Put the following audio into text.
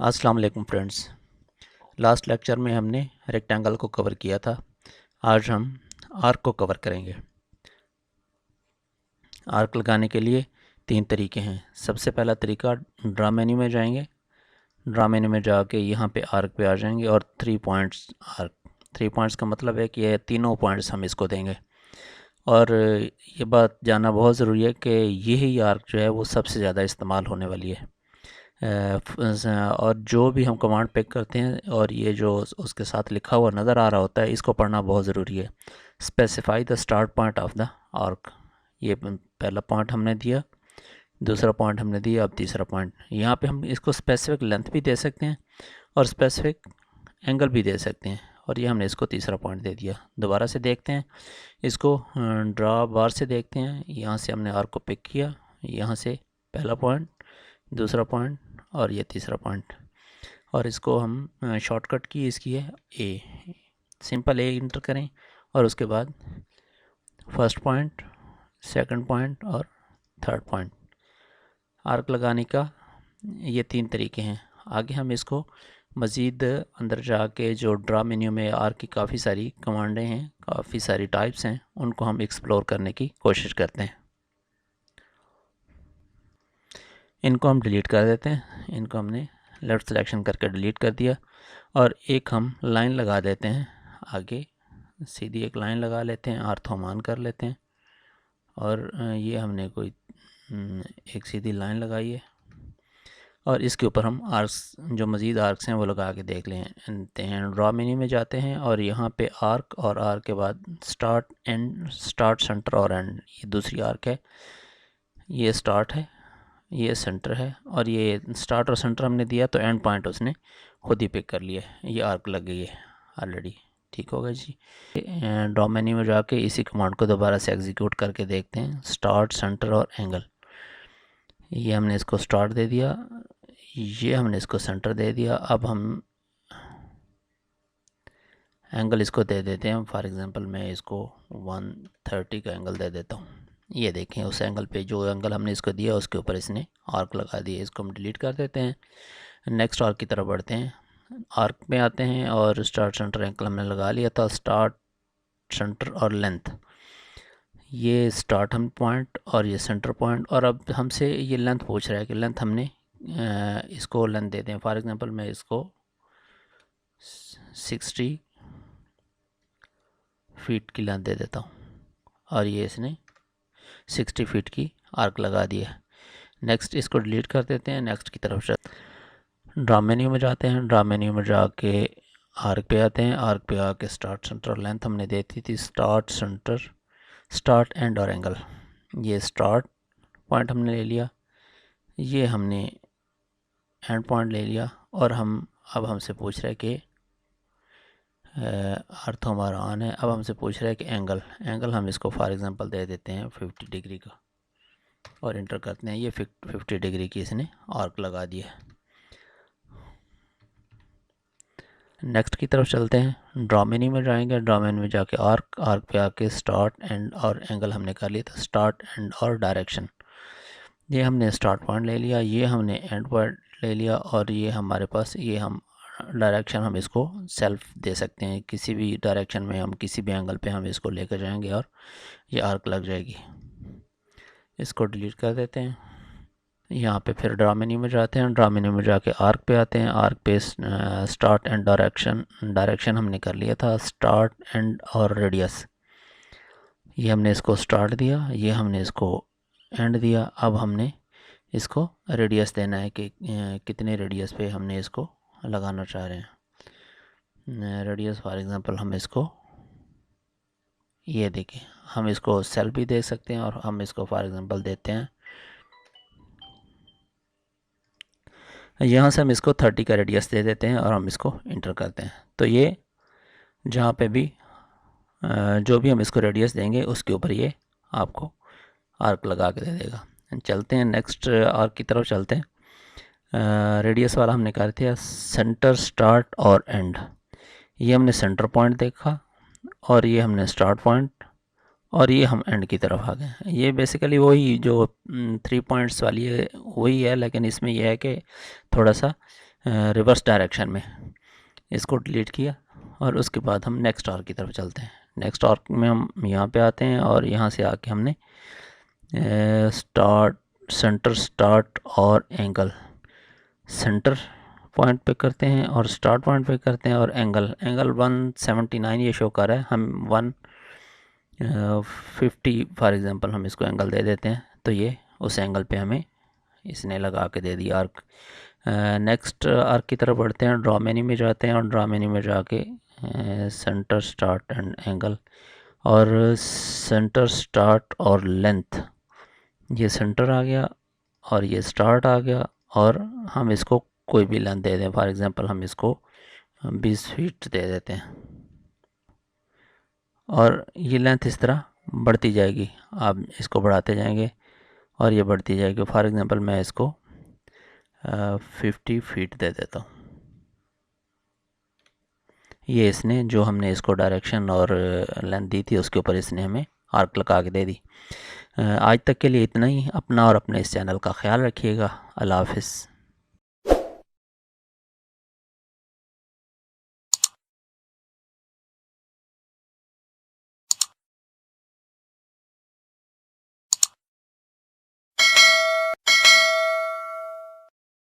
अस्सलाम वालेकुम friends. Last lecture में हमने रेक्टेंगल को कवर किया था। आज हम आर्क को कवर करेंगे। आर्क लगाने के लिए तीन तरीके हैं। सबसे पहला तरीका, ड्रा मेन्यू में जाएंगे। ड्रा मेन्यू में जाके यहाँ पे आर्क पे आ जाएंगे और 3 पॉइंट्स आर्क। 3 पॉइंट्स का मतलब है कि ये तीनों पॉइंट्स हम इसको देंगे। और ये बात जानना बहुत ज़रूरी है कि यही आर्क जो है वो सबसे ज़्यादा इस्तेमाल होने वाली है। और जो भी हम कमांड पिक करते हैं और ये जो उसके साथ लिखा हुआ नज़र आ रहा होता है, इसको पढ़ना बहुत ज़रूरी है। Specify the start point of the arc. ये पहला पॉइंट हमने दिया, दूसरा पॉइंट हमने दिया, अब तीसरा पॉइंट। यहाँ पे हम इसको स्पेसिफिक लेंथ भी दे सकते हैं और स्पेसिफिक एंगल भी दे सकते हैं, और ये हमने इसको तीसरा पॉइंट दे दिया। दोबारा से देखते हैं इसको, ड्रा बार से देखते हैं। यहाँ से हमने आर्क को पिक किया, यहाँ से पहला पॉइंट, दूसरा पॉइंट और ये तीसरा पॉइंट, और इसको हम शॉर्टकट की इसकी है ए। सिंपल ए इंटर करें और उसके बाद फर्स्ट पॉइंट, सेकंड पॉइंट और थर्ड पॉइंट। आर्क लगाने का ये तीन तरीके हैं। आगे हम इसको मज़ीद अंदर जाके जो ड्रा मेन्यू में आर्क की काफ़ी सारी कमांडें हैं, काफ़ी सारी टाइप्स हैं, उनको हम एक्सप्लोर करने की कोशिश करते हैं। इनको हम डिलीट कर देते हैं। इनको हमने लेफ़्ट सिलेक्शन करके डिलीट कर दिया और एक हम लाइन लगा देते हैं। आगे सीधी एक लाइन लगा लेते हैं, आर्थोमान कर लेते हैं, और ये हमने कोई एक सीधी लाइन लगाई है, और इसके ऊपर हम आर्क्स, जो मज़ीद आर्क्स हैं वो लगा के देख लेते हैं। ड्रा मेन्यू में जाते हैं और यहाँ पे आर्क, और आर्क के बाद स्टार्ट, एंड, स्टार्ट, सेंटर और एंड। ये दूसरी आर्क है, ये स्टार्ट है, ये सेंटर है, और ये स्टार्ट और सेंटर हमने दिया तो एंड पॉइंट उसने खुद ही पिक कर लिया। ये आर्क लग गई है ऑलरेडी। ठीक होगा जी। ड्रा मेन्यू में जाके इसी कमांड को दोबारा से एग्जीक्यूट करके देखते हैं। स्टार्ट, सेंटर और एंगल। ये हमने इसको स्टार्ट दे दिया, ये हमने इसको सेंटर दे दिया। अब हम एंगल इसको दे देते हैं। फॉर एग्जांपल मैं इसको 130 का एंगल दे देता हूँ। ये देखें, उस एंगल पे, जो एंगल हमने इसको दिया उसके ऊपर इसने आर्क लगा दिया। इसको हम डिलीट कर देते हैं। नेक्स्ट आर्क की तरफ बढ़ते हैं। आर्क में आते हैं और स्टार्ट, सेंटर, एंगल हमने लगा लिया था। स्टार्ट, सेंटर और लेंथ। ये स्टार्ट हम पॉइंट और ये सेंटर पॉइंट, और अब हमसे ये लेंथ पूछ रहा है कि लेंथ हमने इसको लेंथ दे दें। फॉर एग्जांपल मैं इसको 60 फीट की लेंथ दे देता हूँ, और ये इसने 60 फीट की आर्क लगा दिया। नेक्स्ट इसको डिलीट कर देते हैं। नेक्स्ट की तरफ से ड्रा मेन्यू में जाते हैं। ड्रा मेन्यू में जाके आर्क पे आते हैं। आर्क पे आके स्टार्ट, सेंटर और लेंथ हमने देती थी। स्टार्ट, सेंटर, स्टार्ट, एंड और एंगल। ये स्टार्ट पॉइंट हमने ले लिया, ये हमने एंड पॉइंट ले लिया, और हम अब हमसे पूछ रहे हैं कि अर्थ हमारा ऑन है। अब हमसे पूछ रहा है कि एंगल हम इसको फॉर एग्जांपल दे देते हैं 50 डिग्री का, और इंटर करते हैं। ये 50 डिग्री की इसने आर्क लगा दिया। नेक्स्ट की तरफ चलते हैं। ड्रा मेन्यू में जाएंगे। ड्रा मेन्यू में जाके आर्क पे आके स्टार्ट, एंड और एंगल हमने कर लिया था। स्टार्ट, एंड और डायरेक्शन। ये हमने स्टार्ट पॉइंट ले लिया, ये हमने एंड पॉइंट ले लिया, और ये हमारे पास, ये हम डायरेक्शन हम इसको सेल्फ दे सकते हैं। किसी भी डायरेक्शन में हम किसी भी एंगल पे हम इसको लेकर जाएंगे और ये आर्क लग जाएगी। इसको डिलीट कर देते हैं। यहाँ पे फिर ड्रा मेन्यू में जाते हैं। ड्रा मेन्यू में जाके आर्क पे आते हैं। आर्क पे स्टार्ट एंड डायरेक्शन हमने कर लिया था। स्टार्ट, एंड और रेडियस। ये हमने इसको स्टार्ट दिया, ये हमने इसको एंड दिया। अब हमने इसको रेडियस देना है कि कितने रेडियस पे हमने इसको लगाना चाह रहे हैं। रेडियस फॉर एग्जांपल हम इसको, ये देखें, हम इसको सेल्फ भी दे सकते हैं, और हम इसको फॉर एग्जांपल देते हैं, यहाँ से हम इसको 30 का रेडियस दे देते हैं, और हम इसको इंटर करते हैं। तो ये जहाँ पे भी जो भी हम इसको रेडियस देंगे उसके ऊपर ये आपको आर्क लगा के दे देगा। चलते हैं नेक्स्ट आर्क की तरफ चलते हैं। रेडियस वाला हमने कर दिया। सेंटर, स्टार्ट और एंड। ये हमने सेंटर पॉइंट देखा, और ये हमने स्टार्ट पॉइंट, और ये हम एंड की तरफ आ गए। ये बेसिकली वही जो 3 पॉइंट्स वाली है वही है, लेकिन इसमें यह है कि थोड़ा सा रिवर्स डायरेक्शन में। इसको डिलीट किया और उसके बाद हम नेक्स्ट आर्क की तरफ चलते हैं। नेक्स्ट आर्क में हम यहाँ पे आते हैं और यहाँ से आके हमने स्टार्ट, सेंटर, स्टार्ट और एंगल, सेंटर पॉइंट पे करते हैं और स्टार्ट पॉइंट पे करते हैं और एंगल 179 ये शो कर रहा है, हम 150 फॉर एग्ज़ाम्पल हम इसको एंगल दे देते हैं, तो ये उस एंगल पे हमें इसने लगा के दे दिया आर्क। नेक्स्ट आर्क की तरफ बढ़ते हैं, ड्रा मेन्यू में जाते हैं और ड्रा मेन्यू में जाके सेंटर, स्टार्ट एंड एंगल और सेंटर, स्टार्ट और लेंथ, ये सेंटर आ गया और ये स्टार्ट आ गया और हम इसको कोई भी लेंथ दे दें, फॉर एग्ज़ाम्पल हम इसको 20 फीट दे देते हैं और ये लेंथ इस तरह बढ़ती जाएगी, आप इसको बढ़ाते जाएंगे और ये बढ़ती जाएगी। फॉर एग्ज़ाम्पल मैं इसको 50 फीट दे देता हूँ। ये इसने जो हमने इसको डायरेक्शन और लेंथ दी थी उसके ऊपर इसने हमें आर्क लगा के दे दी। आज तक के लिए इतना ही। अपना और अपने इस चैनल का ख्याल रखिएगा। अल्लाह हाफ़िज़।